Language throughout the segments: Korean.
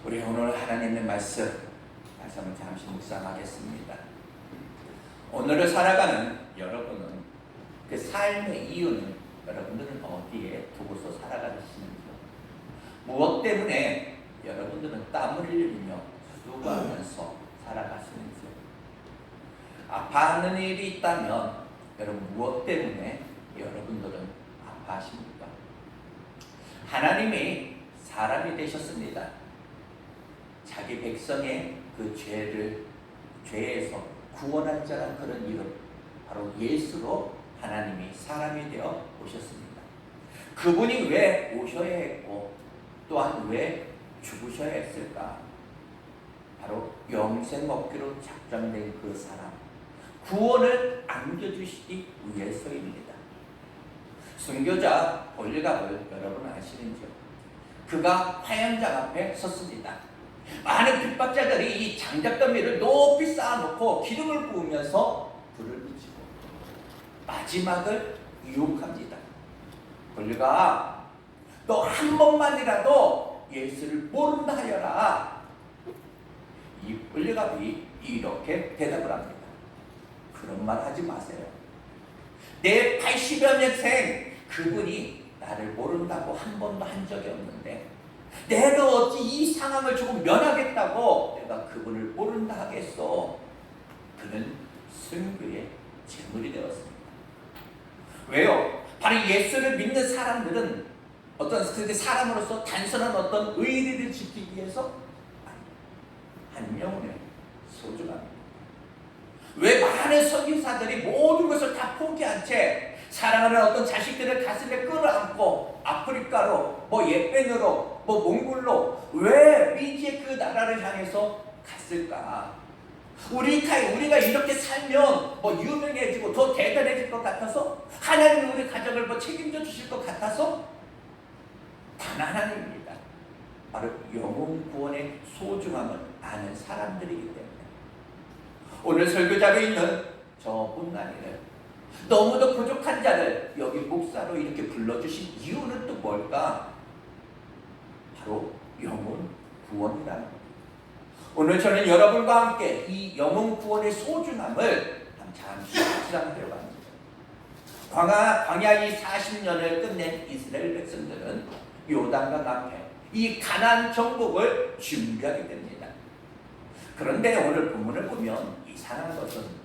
우리 오늘 하나님의 말씀을 잠시 묵상하겠습니다. 오늘을 살아가는 여러분은 그 삶의 이유는 여러분들은 어디에 두고서 살아가시는지요? 무엇 때문에 여러분들은 땀을 흘리며 수고하면서 살아가시는지요? 아파하는 일이 있다면 여러분 무엇 때문에 여러분들은 아파하십니까? 하나님이 사람이 되셨습니다. 자기 백성의 그 죄에서 구원할 자란 그런 이름, 바로 예수로 하나님이 사람이 되어 오셨습니다. 그분이 왜 오셔야 했고 또한 왜 죽으셔야 했을까? 바로 영생 얻기로 작정된 그 사람, 구원을 안겨주시기 위해서입니다. 순교자 볼갑을 여러분 아시는지요? 그가 화양장 앞에 섰습니다. 많은 핍박자들이 이 장작더미를 높이 쌓아놓고 기름을 부으면서 불을 붙이고 마지막을 유혹합니다. 볼갑, 너 한 번만이라도 예수를 모른다 하여라. 이 볼갑이 이렇게 대답을 합니다. 그런 말 하지 마세요. 내 80여 년생 그분이 나를 모른다고 한 번도 한 적이 없는데 내가 어찌 이 상황을 조금 면하겠다고 내가 그분을 모른다 하겠어. 그는 순교의 제물이 되었습니다. 왜요? 바로 예수를 믿는 사람들은 어떤 사람으로서 단순한 어떤 의리를 지키기 위해서 한 영혼에 소중합니다. 왜 많은 선교사들이 모든 것을 다 포기한 채 사랑하는 어떤 자식들을 가슴에 끌어안고 아프리카로 예멘으로 몽골로 왜 미지의 그 나라를 향해서 갔을까? 우리가 이렇게 살면 유명해지고 더 대단해질 것 같아서, 하나님이 우리 가정을 책임져 주실 것 같아서? 단 하나님입니다. 바로 영혼 구원의 소중함을 아는 사람들이기 때문에 오늘 설교자로 있는 저뿐만 아니라 너무도 부족한 자를 여기 목사로 이렇게 불러주신 이유는 또 뭘까? 바로 영혼 구원이라는 겁니다. 오늘 저는 여러분과 함께 이 영혼 구원의 소중함을 잠시 묵상하려고 합니다. 광야 이 40년을 끝낸 이스라엘 백성들은 요단강 앞에 이 가나안 정복을 준비하게 됩니다. 그런데 오늘 본문을 보면 이상한 것은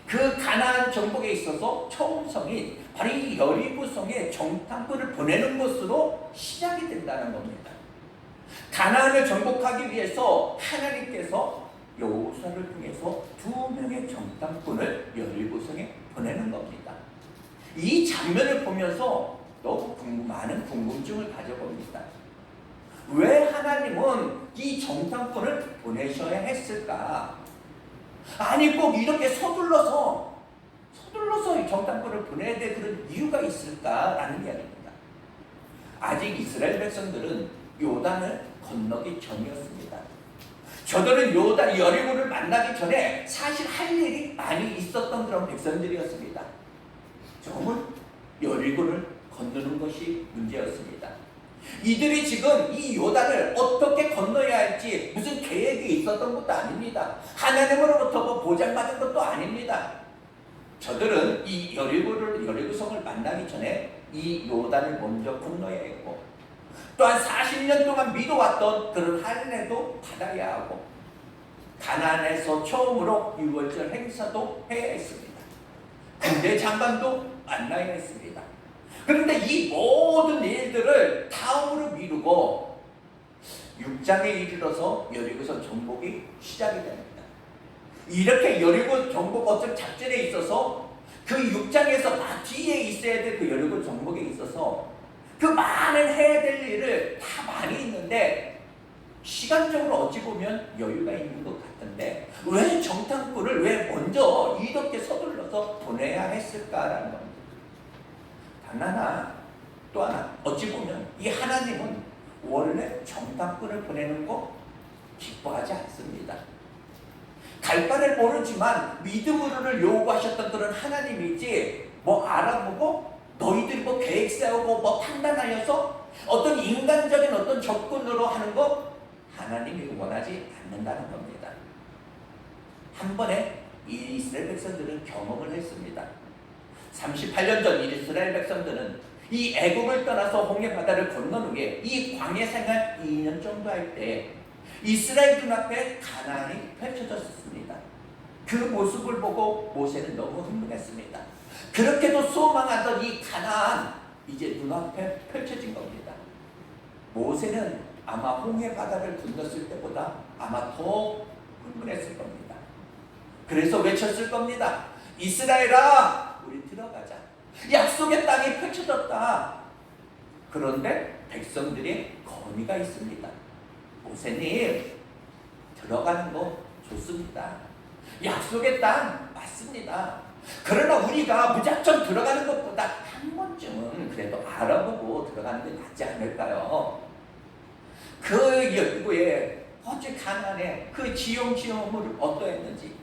그 가나안 정복에 있어서 총성인 바로 이 여리고성에 정탐꾼을 보내는 것으로 시작이 된다는 겁니다. 가나안을 정복하기 위해서 하나님께서 여호수아를 통해서 2명의 정탐꾼을 여리고성에 보내는 겁니다. 이 장면을 보면서 너무 많은 궁금증을 가져봅니다. 왜 하나님은 이 정탐꾼을 보내셔야 했을까? 아니 꼭 이렇게 서둘러서 이 정탐꾼을 보내야 될 그런 이유가 있을까라는 이야기입니다. 아직 이스라엘 백성들은 요단을 건너기 전이었습니다. 저들은 요단 여리고를 만나기 전에 사실 할 일이 많이 있었던 그런 백성들이었습니다. 정말 여리고를 건너는 것이 문제였습니다. 이들이 지금 이 요단을 어떻게 건너야 할지 무슨 계획이 있었던 것도 아닙니다. 하나님으로부터 보장받은 것도 아닙니다. 저들은 이 여리고성을 만나기 전에 이 요단을 먼저 건너야 했고, 또한 40년 동안 믿어왔던 그런 할례도 받아야 하고, 가나안에서 처음으로 유월절 행사도 해야 했습니다. 군대 장관도 만나야 했습니다. 그런데 이 모든 일들을 다음으로 미루고 6장에 이르러서 여리고성 정복이 시작이 됩니다. 이렇게 여리고 정복 어떤 작전에 있어서 그 6장에서 뒤에 있어야 될 그 여리고 정복에 있어서 그 많은 해야 될 일을 다 많이 있는데 시간적으로 어찌 보면 여유가 있는 것 같은데 왜 정탐꾼을 왜 먼저 이렇게 서둘러서 보내야 했을까라는 겁니다. 단 하나, 또 하나, 어찌 보면 이 하나님은 원래 정탐꾼을 보내는 거 기뻐하지 않습니다. 갈 바를 모르지만 믿음으로를 요구하셨던 그런 하나님이지 알아보고 너희들이 계획 세우고 판단하여서 어떤 인간적인 어떤 접근으로 하는 거 하나님 하나님이 원하지 않는다는 겁니다. 한 번에 이 이스라엘 백성들은 경험을 했습니다. 38년 전 이스라엘 백성들은 이 애국을 떠나서 홍해 바다를 건넌 후에 이 광야 생활 2년 정도 할 때 이스라엘 눈앞에 가나안이 펼쳐졌습니다. 그 모습을 보고 모세는 너무 흥분했습니다. 그렇게도 소망하던 이 가나안 이제 눈앞에 펼쳐진 겁니다. 모세는 아마 홍해 바다를 건넜을 때보다 아마 더 흥분했을 겁니다. 그래서 외쳤을 겁니다. 이스라엘아, 우리 들어가자. 약속의 땅이 펼쳐졌다. 그런데 백성들의 건의가 있습니다. 모세님, 들어가는 거 좋습니다. 약속의 땅 맞습니다. 그러나 우리가 무작정 들어가는 것보다 한 번쯤은 그래도 알아보고 들어가는 게 낫지 않을까요? 그 열구에 어째 가나안에 그 지형지형을 어떠했는지,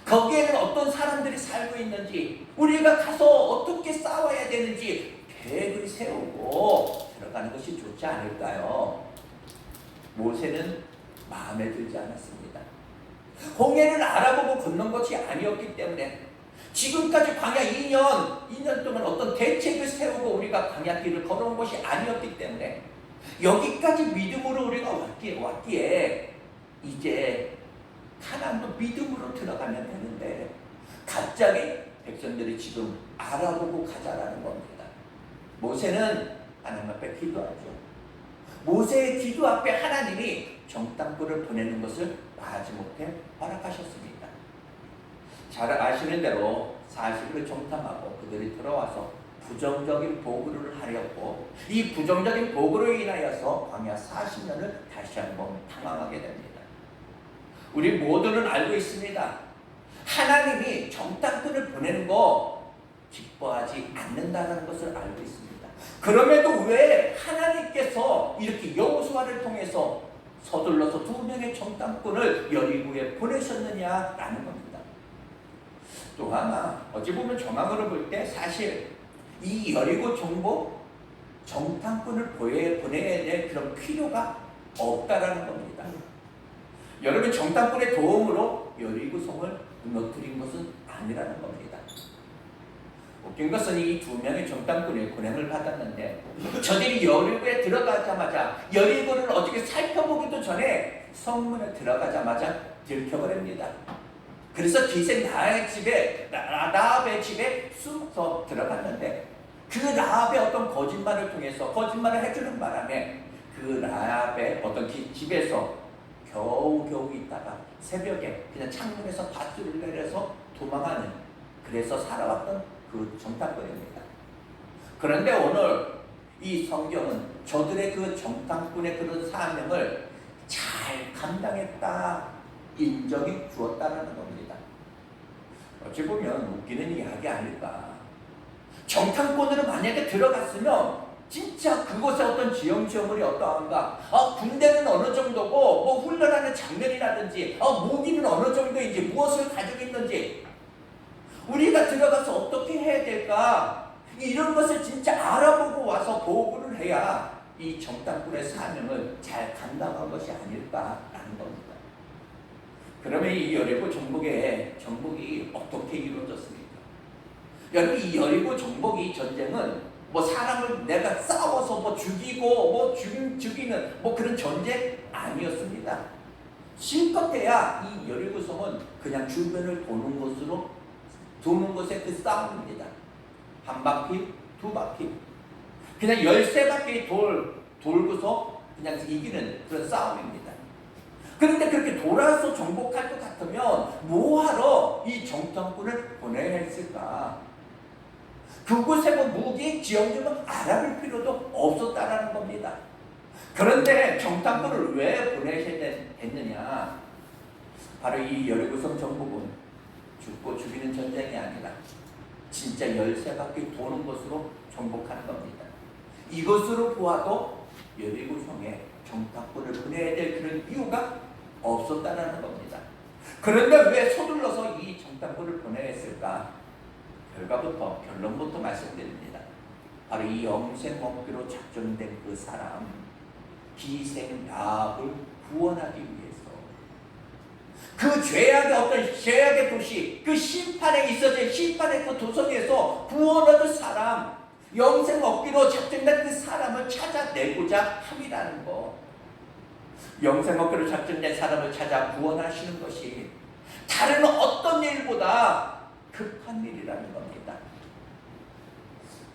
거기에는 어떤 사람들이 살고 있는지, 우리가 가서 어떻게 싸워야 되는지 계획을 세우고 들어가는 것이 좋지 않을까요? 모세는 마음에 들지 않았습니다. 홍해를 알아보고 건넌 것이 아니었기 때문에 지금까지 광야 2년 동안 어떤 대책을 세우고 우리가 광야 길을 걸어온 것이 아니었기 때문에 여기까지 믿음으로 우리가 왔기에 이제 가나안도 믿음으로 들어가면 되는데 갑자기 백성들이 지금 알아보고 가자라는 겁니다. 모세는 하나님 앞에 기도하죠. 모세의 기도 앞에 하나님이 정탐꾼을 보내는 것을 마지못해 허락하셨습니다. 잘 아시는 대로 사실을 정탐하고 그들이 들어와서 부정적인 보고를 하렸고 이 부정적인 보고로 인하여서 광야 40년을 다시 한번 탐험하게 됩니다. 우리 모두는 알고 있습니다. 하나님이 정탐꾼을 보내는 거 기뻐하지 않는다는 것을 알고 있습니다. 그럼에도 왜 하나님께서 이렇게 여호수아를 통해서 서둘러서 2명의 정탐꾼을 여리고에 보내셨느냐라는 겁니다. 또 하나 어찌 보면 정황으로 볼 때 사실 이 여리고 정복 정탐꾼을 보내야 될 그런 필요가 없다라는 겁니다. 여러분 정탐꾼의 도움으로 여리고 성을 무너뜨린 것은 아니라는 겁니다. 웃긴 것은 이 2명의 정탐꾼이 고난을 받았는데 저들이 여리고에 들어가자마자 여리고를 어떻게 살펴보기도 전에 성문에 들어가자마자 들켜버립니다. 그래서 기생 라합의 집에 숨어서 들어갔는데 그 라합의 어떤 거짓말을 통해서 거짓말을 해주는 바람에 그 라합의 어떤 집에서 겨우 있다가 새벽에 그냥 창문에서 밧줄을 내려서 도망하는, 그래서 살아왔던 그 정탐꾼입니다. 그런데 오늘 이 성경은 저들의 그 정탐꾼의 그런 사명을 잘 감당했다 인정해 주었다는 겁니다. 어찌 보면 웃기는 이야기 아닐까. 정탐꾼으로 만약에 들어갔으면 진짜 그곳에 어떤 지형지형물이 어떠한가, 군대는 어느 정도고 뭐 훈련하는 장면이라든지 무기는 어느 정도인지 무엇을 가지고 있는지 우리가 들어가서 어떻게 해야 될까, 이런 것을 진짜 알아보고 와서 보고를 해야 이 정탐꾼의 사명을 잘 감당한 것이 아닐까라는 겁니다. 그러면 이 여리고 정복이 어떻게 이루어졌습니까? 여러분 이 여리고 정복이 전쟁은 뭐 사람을 내가 싸워서 뭐 죽이고 뭐 죽이는 뭐 그런 전쟁 아니었습니다. 실컷해야 이 여리고성은 그냥 주변을 도는 것의 그 싸움입니다. 한 바퀴, 2바퀴, 그냥 13바퀴 돌고서 그냥 이기는 그런 싸움입니다. 그런데 그렇게 돌아서 정복할 것 같으면 뭐하러 이 정탐꾼을 보내야 했을까? 그곳에 뭐 무기, 지형들은 알아볼 필요도 없었다라는 겁니다. 그런데 정탐꾼을 왜 보내셔야 했느냐? 바로 이 여리고성 정복은 죽고 죽이는 전쟁이 아니라 진짜 13바퀴 도는 것으로 정복하는 겁니다. 이것으로 보아도 여리고성에 정탐꾼을 보내야 될 그런 이유가 없었다는 겁니다. 그런데 왜 서둘러서 이 정탐꾼을 보내야 했을까? 결론부터 말씀드립니다. 바로 이 영생 먹기로 작정된 그 사람, 기생 라합을 구원하기 위해서 그 죄악의 어떤 죄악의 도시, 그 심판에 있어진 심판의 그 도성에서 구원 얻을 사람, 영생 얻기로 작정된 그 사람을 찾아내고자 함이라는 거. 영생 얻기로 작정된 사람을 찾아 구원하시는 것이 다른 어떤 일보다 급한 일이라는 겁니다.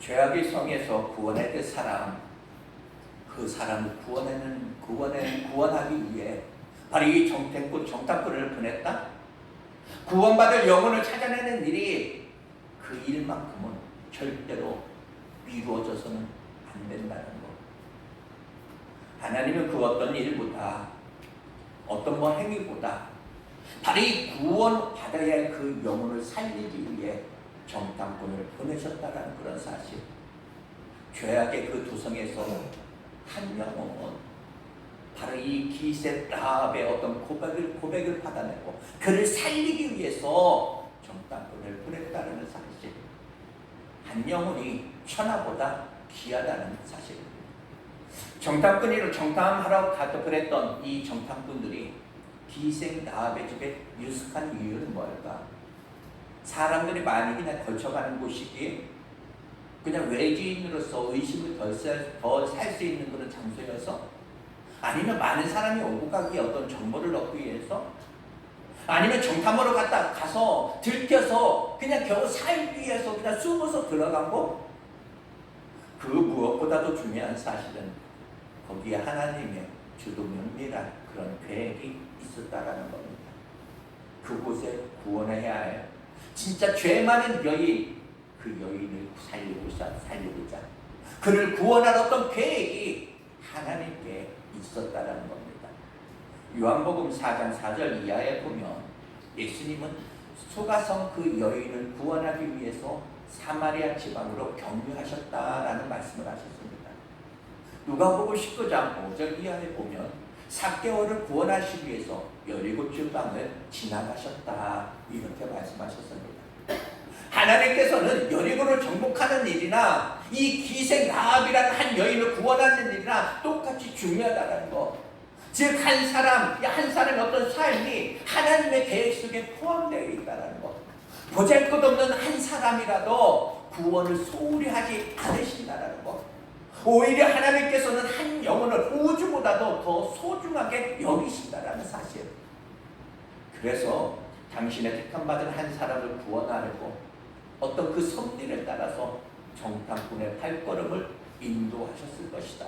죄악의 성에서 구원할 그 사람, 그 사람을 구원하기 위해 바로 이 정탐꾼을 보냈다. 구원받을 영혼을 찾아내는 일이 그 일만큼은 절대로 미루어져서는 안 된다는 것. 하나님은 그 어떤 일보다 어떤 행위보다 바로 이 구원받아야 할 그 영혼을 살리기 위해 정탐꾼을 보내셨다는 그런 사실. 죄악의 그 도성에서 한 영혼은 바로 이 기생 라합의 어떤 고백을 받아내고 그를 살리기 위해서 정탐꾼을 보냈다는 사실. 한 영혼이 천하보다 귀하다는 사실입니다. 정탐꾼으로 정탐하러 가도 그랬던 이 정탐꾼들이 기생 라합의 집에 유숙한 이유는 뭘까? 사람들이 많이 그냥 걸쳐가는 곳이기에 그냥 외지인으로서 의심을 더 살 수 있는 그런 장소여서, 아니면 많은 사람이 오고 가기에 어떤 정보를 얻기 위해서, 아니면 정탐하러 가서 들켜서 그냥 겨우 살기 위해서 그냥 숨어서 들어간 거. 그 무엇보다도 중요한 사실은 거기에 하나님의 주도면밀한 그런 계획이 있었다라는 겁니다. 그곳에 구원해야 할 진짜 죄 많은 여인, 그 여인을 살리고자 그를 구원할 어떤 계획이 하나님께 있었다라는 겁니다. 요한복음 4장 4절 이하에 보면 예수님은 소가성 그 여인을 구원하기 위해서 사마리아 지방으로 경유하셨다라는 말씀을 하셨습니다. 누가복음 19장 5절 이하에 보면 삭개오를 구원하시기 위해서 여리고 지방을 지나가셨다, 이렇게 말씀하셨습니다. 하나님께서는 여리고를 정복하는 일이나 이 기생 라합이라는 한 여인을 구원하는 일이나 똑같이 중요하다는 것. 즉 한 사람의 어떤 삶이 하나님의 계획 속에 포함되어 있다는 것. 보잘것없는 한 사람이라도 구원을 소홀히 하지 않으신다는 것. 오히려 하나님께서는 한 영혼을 우주보다도 더 소중하게 여기신다는 사실. 그래서 당신의 택함받은 한 사람을 구원하려고 어떤 그 섭리를 따라서 정탐꾼의 발걸음을 인도하셨을 것이다.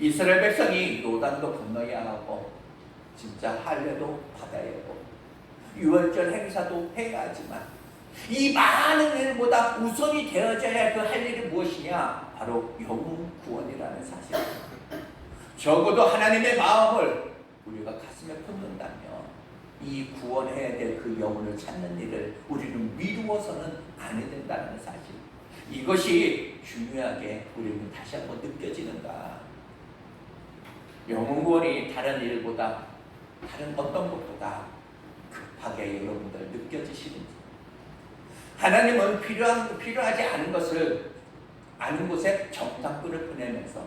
이스라엘 백성이 요단도 건너야 하고 진짜 할례도 받아야 하고 유월절 행사도 해야 하지만 이 많은 일보다 우선이 되어져야 할 그 할 일이 무엇이냐? 바로 영혼 구원이라는 사실. 적어도 하나님의 마음을 우리가 가슴에 품는다면 이 구원해야 될 그 영혼을 찾는 일을 우리는 미루어서는 안 해야 된다는 사실. 이것이 중요하게 우리는 다시 한번 느껴지는가. 영혼 구원이 다른 일보다, 다른 어떤 것보다 급하게 여러분들 느껴지시는지. 하나님은 필요하지 않은 것을 아는 곳에 정탐꾼을 보내면서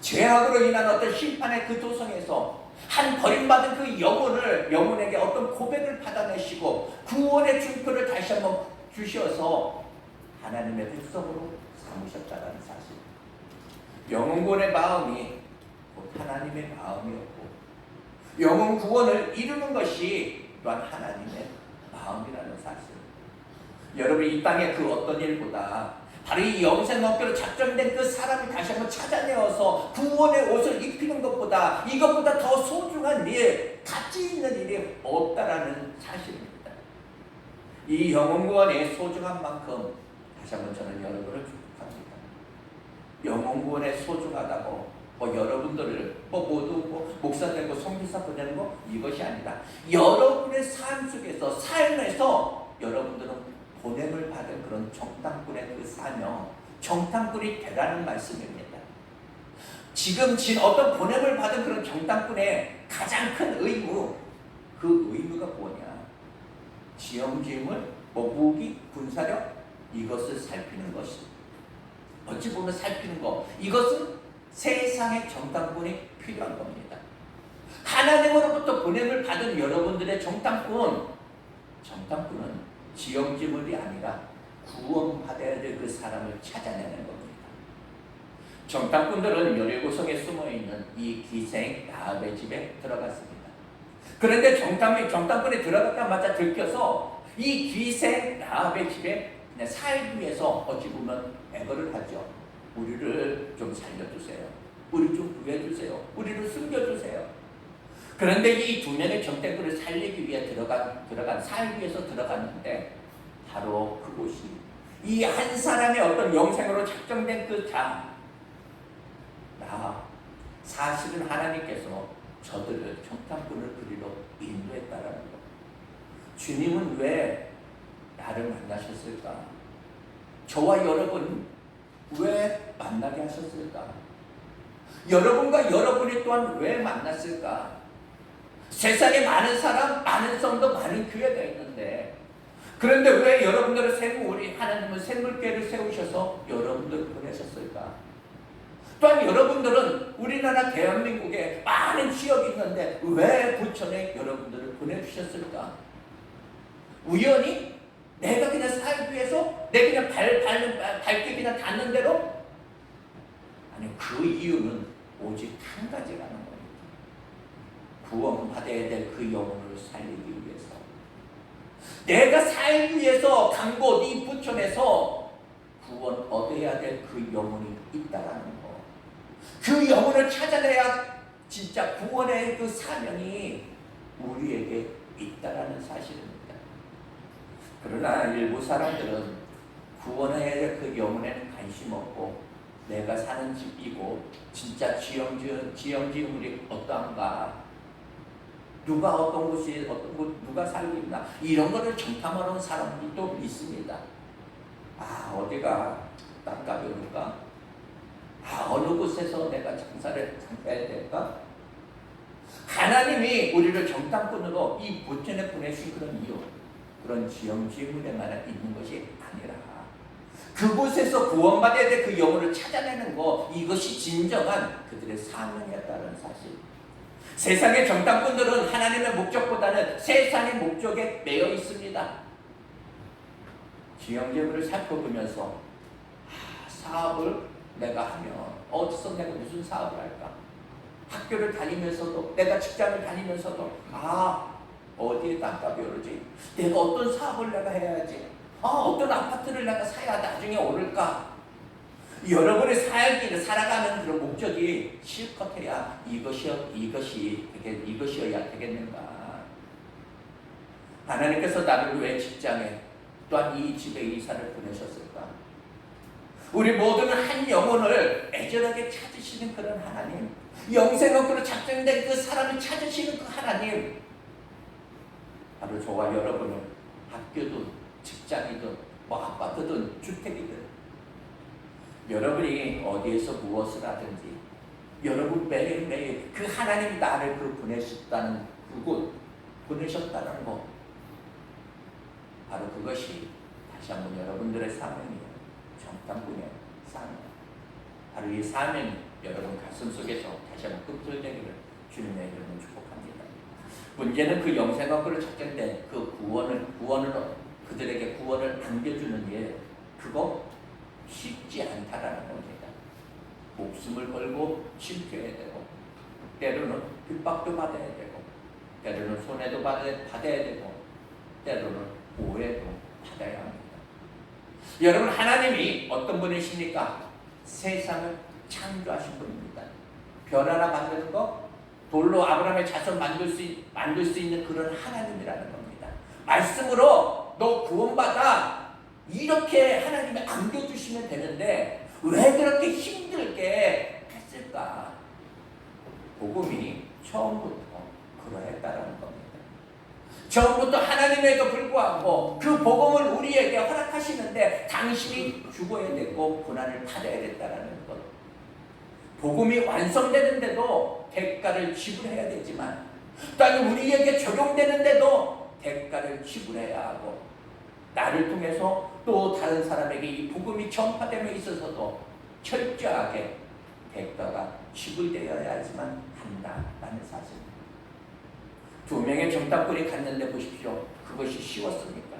죄악으로 인한 어떤 심판의 그 도성에서 한 버림받은 그 영혼에게 어떤 고백을 받아내시고 구원의 증표를 다시 한번 주셔서 하나님의 백성으로 삼으셨다는 사실. 영혼 구원의 마음이 곧 하나님의 마음이었고 영혼 구원을 이루는 것이 또한 하나님의 마음이라는 사실. 여러분, 이 땅의 그 어떤 일보다 바로 이 영생 얻기로 작정된 그 사람이 다시 한번 찾아내어서 구원의 옷을 입히는 것보다 이것보다 더 소중한 일, 가치 있는 일이 없다라는 사실입니다. 이 영혼 구원의 소중한 만큼 다시 한번 저는 여러분을 축복합니다. 영혼 구원의 소중하다고 여러분들을 모두 목사 되고 선교사 보내는 거 이것이 아니라 여러분의 삶 속에서 삶에서 여러분들은 보냄을 받은 그런 정탐꾼의 그 사명, 정탐꾼이 되라는 말씀입니다. 지금 어떤 보냄을 받은 그런 정탐꾼의 가장 큰 의무, 그 의무가 뭐냐? 지형지물, 무기, 군사력, 이것을 살피는 것이, 어찌 보면 살피는 것, 이것은 세상의 정탐꾼이 필요한 겁니다. 보냄을 받은 여러분들의 정탐꾼은 지형지물이 아니라 구원받아야 될 그 사람을 찾아내는 겁니다. 정탐꾼들은 17성에 숨어있는 이 기생 라합의 집에 들어갔습니다. 그런데 정탐꾼이 들어가자마자 들켜서 이 기생 라합의 집에 그냥 살기 위해서 어찌 보면 애걸을 하죠. 우리를 좀 살려주세요. 우리 좀 구해주세요. 우리를 숨겨주세요. 그런데 이 두 명의 정탐꾼을 살리기 위해 살기 위해서 들어갔는데 바로 그곳이 이 한 사람의 어떤 영생으로 작정된 그 사실은 하나님께서 저들을 정탐꾼을 그리로 인도했다라는 것. 주님은 왜 나를 만나셨을까? 저와 여러분 왜 만나게 하셨을까? 여러분과 여러분이 또한 왜 만났을까? 세상에 많은 사람, 많은 성도, 많은 교회가 있는데 그런데 왜 여러분들을 우리 하나님은 생물교회를 세우셔서 여러분들을 보내셨을까? 또한 여러분들은 우리나라 대한민국에 많은 지역이 있는데 왜 부천에 여러분들을 보내주셨을까? 우연히? 내가 그냥 살기 위해서? 내 그냥 발길 그냥 닿는 대로? 아니, 그 이유는 오직 한 가지라는 겁니다. 구원받아야 될 그 영혼을 살리기 위해서. 내가 살기 위해서 간 곳 이 부천에서 구원 얻어야 될 그 영혼이 있다라는 거. 그 영혼을 찾아내야 진짜 구원의 그 사명이 우리에게 있다라는 사실입니다. 그러나 일부 사람들은 구원해야 될 그 영혼에는 관심 없고 내가 사는 집이고 진짜 지형지물이 어떠한가, 누가 어떤 곳이 어떤 곳 누가 살고 있나 이런 거를 정탐하러 온 사람들도 있습니다. 어디가 땅값이 오를까? 어느 곳에서 내가 장사를 해야 될까? 하나님이 우리를 정탐꾼으로 이 부천에 보내신 그런 이유, 그런 지형지물에만 있는 것이 아니라 그곳에서 구원받아야 될 그 영혼을 찾아내는 것, 이것이 진정한 그들의 사명이었다는 사실. 세상의 정탐꾼들은 하나님의 목적보다는 세상의 목적에 매여 있습니다. 지형지물을 살펴보면서 사업을 내가 하면 어디서 내가 무슨 사업을 할까? 학교를 다니면서도, 내가 직장을 다니면서도 어디에 땅값이 오르지? 내가 어떤 사업을 내가 해야지? 어떤 아파트를 내가 사야 나중에 오를까? 여러분의 살아가는 그런 목적이 실컷 해야 이것이어야 되겠는가? 하나님께서 나를 왜 직장에 또한 이 집에 이사를 보내셨을까? 우리 모두는 한 영혼을 애절하게 찾으시는 그런 하나님, 영생업으로 작정된 그 사람을 찾으시는 그 하나님, 바로 저와 여러분은 학교든 직장이든 아파트든 주택이든 여러분이 어디에서 무엇을 하든지 여러분 매일매일 그 하나님이 나를 보내셨다는 그곳, 보내셨다는 것, 바로 그것이 다시 한번 여러분들의 사명이에요. 정탐꾼의 사명. 바로 이 사명이 여러분 가슴 속에서 다시 한번 끄트러지기를 주님의 이름으로 축복합니다. 문제는 그 영생학으로 작정된 그 구원을 그들에게 구원을 안겨주는 일, 그거 쉽지 않다라는 겁니다. 목숨을 걸고 지켜야 되고, 때로는 핍박도 받아야 되고, 때로는 손해도 받아야 되고, 때로는 오해도 받아야 합니다. 여러분, 하나님이 어떤 분이십니까? 세상을 창조하신 분입니다. 별 하나 만드는 거, 돌로 아브라함의 자손 만들 수 있는 그런 하나님이라는 겁니다. 말씀으로 너 구원받아, 이렇게 하나님이 안겨주시면 되는데 왜 그렇게 힘들게 했을까? 복음이 처음부터 그러했다라는 겁니다. 처음부터 하나님에도 불구하고 그 복음을 우리에게 허락하시는데 당신이 죽어야 되고 고난을 받아야 됐다라는 것. 복음이 완성되는데도 대가를 지불해야 되지만, 또한 우리에게 적용되는데도 대가를 지불해야 하고, 나를 통해서 또 다른 사람에게 이 복음이 전파됨에 있어서도 철저하게 대가가 지불되어야지만 한다라는 사실. 두 명의 정탐꾼이 갔는데 보십시오. 그것이 쉬웠습니까?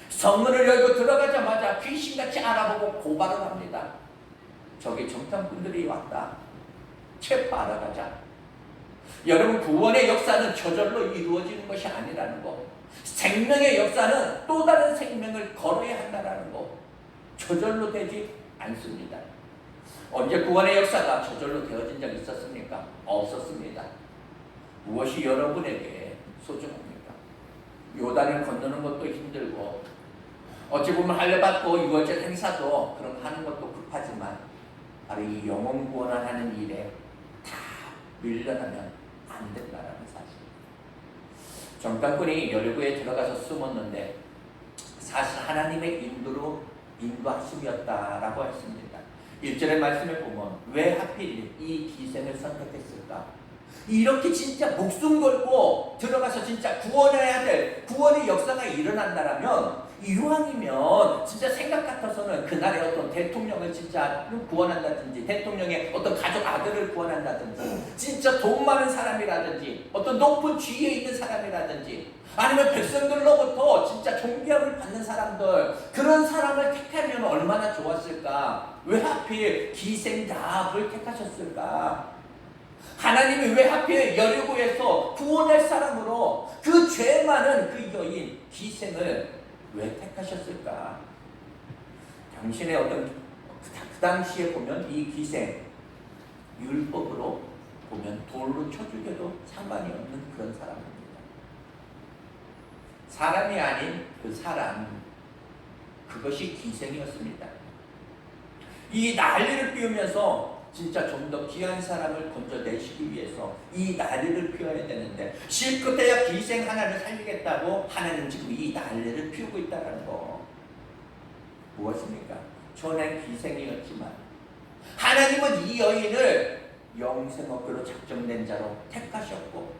성문을 열고 들어가자마자 귀신같이 알아보고 고발을 합니다. 저기 정탐꾼들이 왔다. 체포하러 가자. 여러분, 구원의 역사는 저절로 이루어지는 것이 아니라는 거. 생명의 역사는 또 다른 생명을 걸어야 한다는 거. 저절로 되지 않습니다. 언제 구원의 역사가 저절로 되어진 적이 있었습니까? 없었습니다. 무엇이 여러분에게 소중합니까? 요단을 건너는 것도 힘들고, 어찌 보면 할례받고 유월절 행사도 그런 하는 것도 급하지만, 바로 이 영혼 구원하는 일에 다 밀려나면 안 된다는 사실. 정탐꾼이 여리고에 들어가서 숨었는데 사실 하나님의 인도하심이었다라고 했습니다. 1절의 말씀에 보면 왜 하필 이 기생을 선택했을까? 이렇게 진짜 목숨 걸고 들어가서 진짜 구원해야 될 구원의 역사가 일어난다라면, 이왕이면 진짜 생각 같아서는 그날의 어떤 대통령을 진짜 구원한다든지, 대통령의 어떤 가족 아들을 구원한다든지, 진짜 돈 많은 사람이라든지, 어떤 높은 지위에 있는 사람이라든지, 아니면 백성들로부터 진짜 존경을 받는 사람들, 그런 사람을 택하면 얼마나 좋았을까? 왜 하필 기생 라합을 택하셨을까? 하나님이 왜 하필 여리고에서 구원할 사람으로 그 죄 많은 그 여인 기생을 왜 택하셨을까? 당신의 어떤 그 당시에 보면 이 기생 율법으로 보면 돌로 쳐 죽여도 상관이 없는 그런 사람입니다. 사람이 아닌 그 사람, 그것이 기생이었습니다. 이 난리를 피우면서 진짜 좀 더 귀한 사람을 건져내시기 위해서 이 난리를 피워야 되는데, 실컷해야 기생 하나를 살리겠다고 하나님 지금 이 난리를 피우고 있다는 거. 무엇입니까? 전엔 기생이었지만 하나님은 이 여인을 영생업으로 작정된 자로 택하셨고,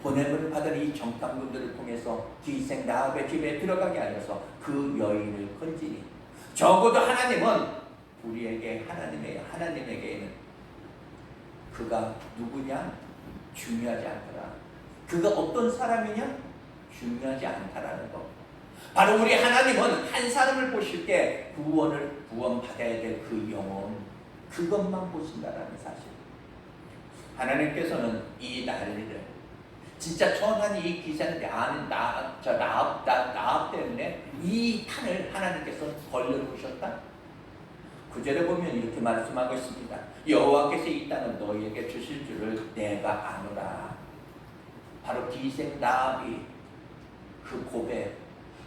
보냄을 받은 이 정탐꾼들을 통해서 기생 라합의 집에 들어가게 하여서 그 여인을 건지니, 적어도 하나님은 우리에게 하나님에게는 그가 누구냐 중요하지 않더라. 그가 어떤 사람이냐 중요하지 않다라는 것. 바로 우리 하나님은 한 사람을 보실 때 구원받아야 될 그 영혼, 그것만 보신다라는 사실. 하나님께서는 이 난리를 진짜 천한 이 기생 라합 때문에 이 판을 하나님께서 벌려놓으셨다. 구절에 보면 이렇게 말씀하고 있습니다. 여호와께서 이 땅을 너희에게 주실 줄을 내가 아노라. 바로 기생 라합이 그 고백,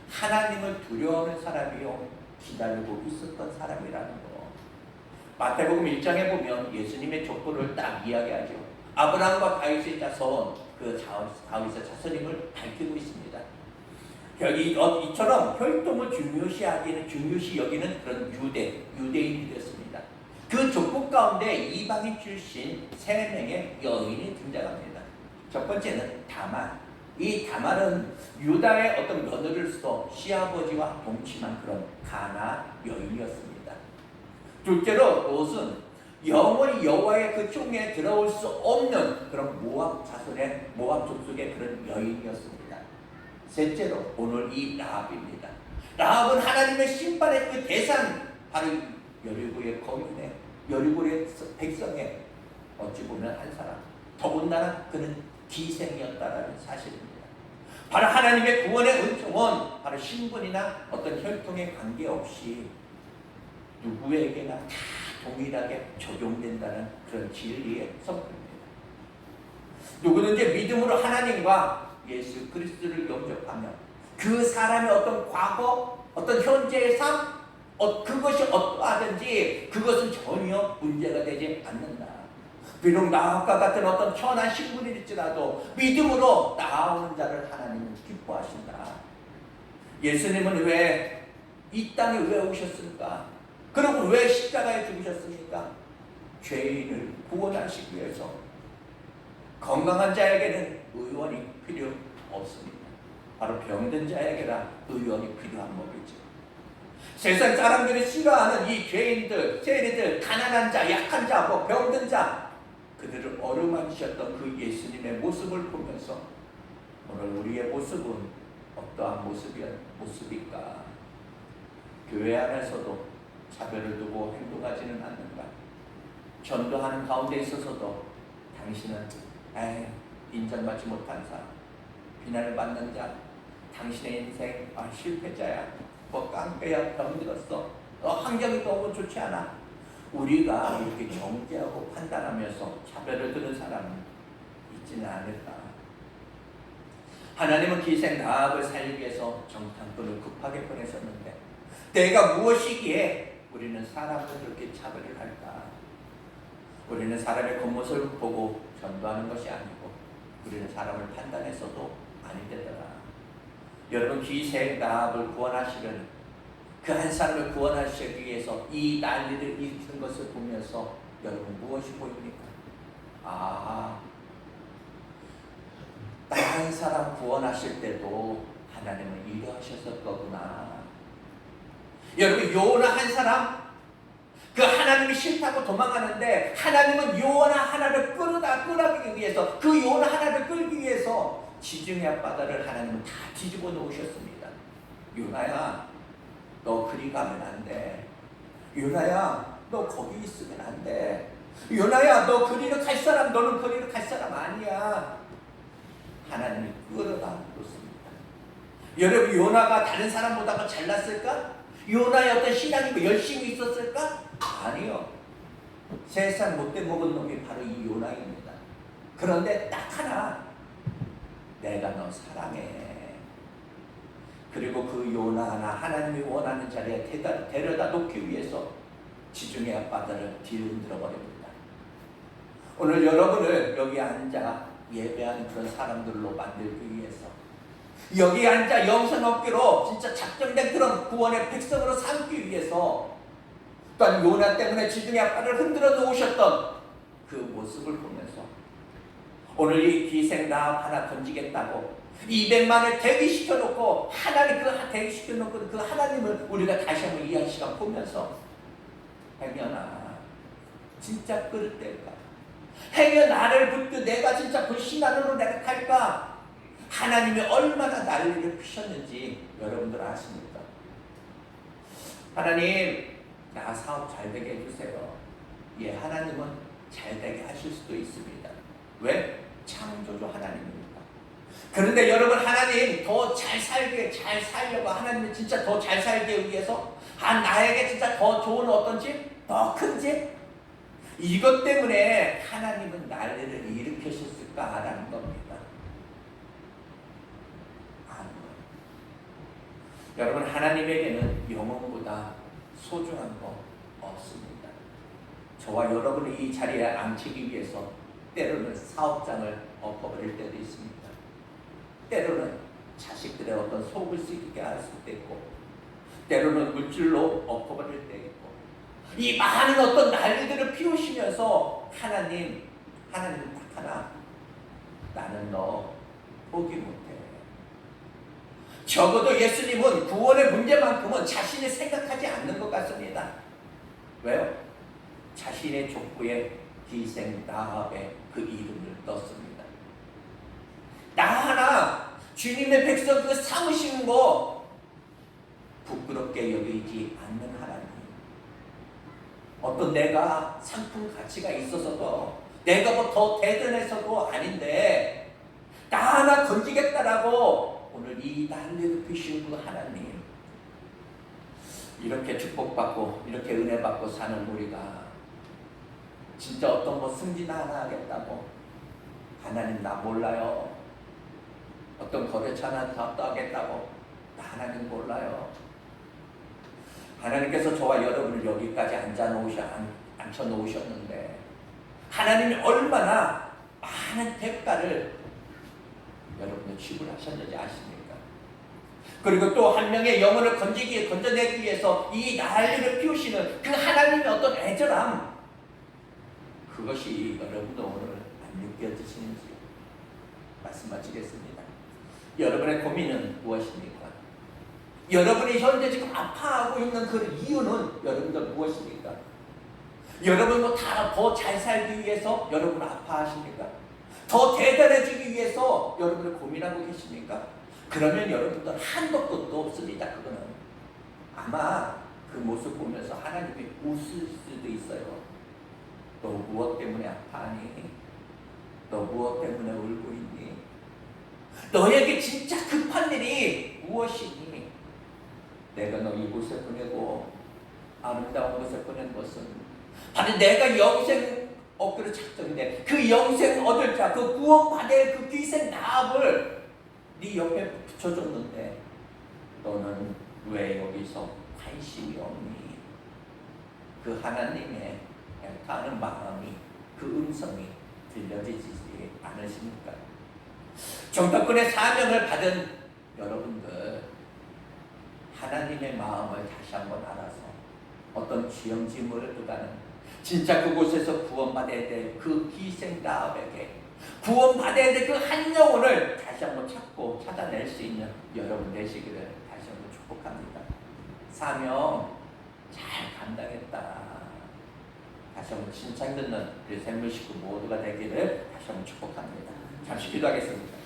하나님을 두려워하는 사람이요 기다리고 있었던 사람이라는 거. 마태복음 1장에 보면 예수님의 족보를 딱 이야기하죠. 아브라함과 다윗의 자손, 그 다윗의 자손임을 밝히고 있습니다. 이처럼 혈통을 중요시 여기는 그런 유대인이 되었습니다. 그 족보 가운데 이방인 출신 3명의 여인이 등장합니다. 첫 번째는 다말. 이 다말은 유다의 어떤 며느리로서 시아버지와 동침한 그런 가나 여인이었습니다. 둘째로 롯은 영원히 여호와의 그 총에 들어올 수 없는 그런 모압 족속의 그런 여인이었습니다. 셋째로 오늘 이 라합입니다. 라합은 하나님의 심판의 그 대상, 바로 여리고의 거민의, 여리고의 백성의 어찌 보면 한 사람, 더군다나 그는 기생이었다라는 사실입니다. 바로 하나님의 구원의 은총은 바로 신분이나 어떤 혈통에 관계없이 누구에게나 다 동일하게 적용된다는 그런 진리의 선포입니다. 누구든지 믿음으로 하나님과 예수 그리스도를 영접하며 그 사람의 어떤 과거, 어떤 현재의 삶, 그것이 어떠하든지 그것은 전혀 문제가 되지 않는다. 비록 나와 같은 어떤 천한 신분일지라도 믿음으로 나아오는 자를 하나님은 기뻐하신다. 예수님은 왜 이 땅에 왜 오셨습니까? 그리고 왜 십자가에 죽으셨습니까? 죄인을 구원하시기 위해서. 건강한 자에게는 의원이 필요 없습니다. 바로 병든 자에게라 의원이 필요한 법이죠. 세상 사람들이 싫어하는 이 죄인들, 세리들, 가난한 자, 약한 자, 병든 자, 그들을 어루만지셨던 그 예수님의 모습을 보면서 오늘 우리의 모습은 어떠한 모습일까? 교회 안에서도 차별을 두고 행동하지는 않는가? 전도하는 가운데 있어서도 당신은 인정받지 못한 사람, 비난을 받는 자, 당신의 인생 실패자야, 깡패야, 병들었어, 환경이 너무 좋지 않아. 우리가 이렇게 정죄하고 판단하면서 차별을 두는 사람은 있지는 않을까? 하나님은 기생 라합을 살리기 위해서 정탐꾼을 급하게 보내셨는데 내가 무엇이기에 우리는 사람을 그렇게 차별을 할까? 우리는 사람의 겉모습을 보고 전도하는 것이 아니고 우리는 사람을 판단해서도 아니 되더라. 여러분, 기생 라합을 구원하시려는 그 한 사람을 구원하시기 위해서 이 난리를 일으키는 것을 보면서 여러분 무엇이 보입니까? 다른 사람 구원하실 때도 하나님은 이러하셨을 거구나. 여러분, 요나 한 사람, 그 하나님이 싫다고 도망가는데 하나님은 요나 하나를 끌어가기 위해서, 그 요나 하나를 끌기 위해서 지중해 앞바다를 하나님은 다 뒤집어 놓으셨습니다. 요나야, 너 그리 가면 안 돼. 요나야, 너 거기 있으면 안 돼. 요나야, 너 그리로 갈 사람, 너는 그리로 갈 사람 아니야. 하나님이 끌어다 놓습니다. 여러분, 요나가 다른 사람보다 잘났을까? 요나의 어떤 신앙이 열심히 있었을까? 아니요. 세상 못돼 먹은 놈이 바로 이 요나입니다. 그런데 딱 하나, 내가 너 사랑해. 그리고 그 요나 하나 하나님이 원하는 자리에 데려다 놓기 위해서 지중해 앞바다를 뒤흔들어 버립니다. 오늘 여러분을 여기 앉아 예배하는 그런 사람들로 만들기 위해서, 여기 앉아 영생 얻기로 진짜 작정된 그런 구원의 백성으로 삼기 위해서, 또한 요나 때문에 지중해 앞바다를 흔들어 놓으셨던 그 모습을 보면서 오늘 이 기생 라합 하나 건지겠다고 200만을 대기시켜놓고 하나님 대기시켜놓고 그 하나님을 우리가 다시 한번 이해할 시간 보면서, 행여나 진짜 끌을 때일까? 행여 나를 붙들 내가 진짜 그 신앙으로 내가 갈까? 하나님이 얼마나 난리를 피셨는지 여러분들 아십니까? 하나님, 나 사업 잘 되게 해주세요. 예, 하나님은 잘 되게 하실 수도 있습니다. 왜? 창조주 하나님입니다. 그런데 여러분, 하나님 더 잘 살려고 하나님은 진짜 더 잘 살기 위해서 나에게 진짜 더 좋은 어떤 집, 더 큰 집, 이것 때문에 하나님은 난리를 일으키셨을까라는 겁니다. 여러분, 하나님에게는 영혼보다 소중한 거 없습니다. 저와 여러분을 이 자리에 앉히기 위해서 때로는 사업장을 엎어버릴 때도 있습니다. 때로는 자식들의 어떤 속을 썩이게 할 수도 있고, 때로는 물질로 엎어버릴 때 있고, 이 많은 어떤 난리들을 피우시면서 하나님 딱 하나, 나는 너 포기 못해. 적어도 예수님은 구원의 문제만큼은 자신이 생각하지 않는 것 같습니다. 왜요? 자신의 족보에 기생 라합의 그 이름을 넣습니다. 나 하나 주님의 백성 그 삼으시는 거 부끄럽게 여기지 않는 하나님. 어떤 내가 상품 가치가 있어서도, 내가 뭐 더 대단해서도 아닌데 나 하나 건지겠다라고 오늘 이 난리를 피우신 그 하나님, 이렇게 축복받고 이렇게 은혜 받고 사는 우리가 진짜 어떤 뭐 승진 하나 하겠다고, 하나님 나 몰라요. 어떤 거래처 하나 더 하겠다고, 나 하나님 몰라요. 하나님께서 저와 여러분을 여기까지 앉혀놓으셨는데 하나님이 얼마나 많은 대가를 여러분들 지불하셨는지 아십니까? 그리고 또 한 명의 영혼을 건져내기 위해서 이 난리를 피우시는 그 하나님의 어떤 애절함, 그것이 여러분도 오늘 안 느껴지시는지 말씀 마치겠습니다. 여러분의 고민은 무엇입니까? 여러분이 현재 지금 아파하고 있는 그 이유는 여러분들 무엇입니까? 여러분 뭐 다 더 잘 살기 위해서 여러분 아파하십니까? 더 대단해지기 위해서 여러분들 고민하고 계십니까? 그러면 여러분들 한도 끝도 없습니다. 그거는 아마 그 모습 보면서 하나님이 웃을 수도 있어요. 너 무엇 때문에 아파하니? 너 무엇 때문에 울고 있니? 너에게 진짜 급한 일이 무엇이니? 내가 너 이곳에 보내고 아름다운 곳에 보낸 것은 바로 내가 영생 얻기로 작정된 그 영생 얻을 자, 그 구원받을 그 귀생 나합을 네 옆에 붙여줬는데 너는 왜 여기서 관심이 없니? 그 하나님의 애타는 마음이, 그 음성이 들려지지 않으십니까? 정탐꾼의 사명을 받은 여러분들, 하나님의 마음을 다시 한번 알아서 어떤 쥐영지물을 보다는 진짜 그곳에서 구원받아야 될 그 희생 나합에게 구원받아야 될 그 한 영혼을 다시 한번 찾고 찾아낼 수 있는 여러분 되시기를 다시 한번 축복합니다. 사명 잘 감당했다. 다시 한번 칭찬 듣는 우리 샘물 식구 모두가 되기를 다시 한번 축복합니다. 잠시 기도하겠습니다.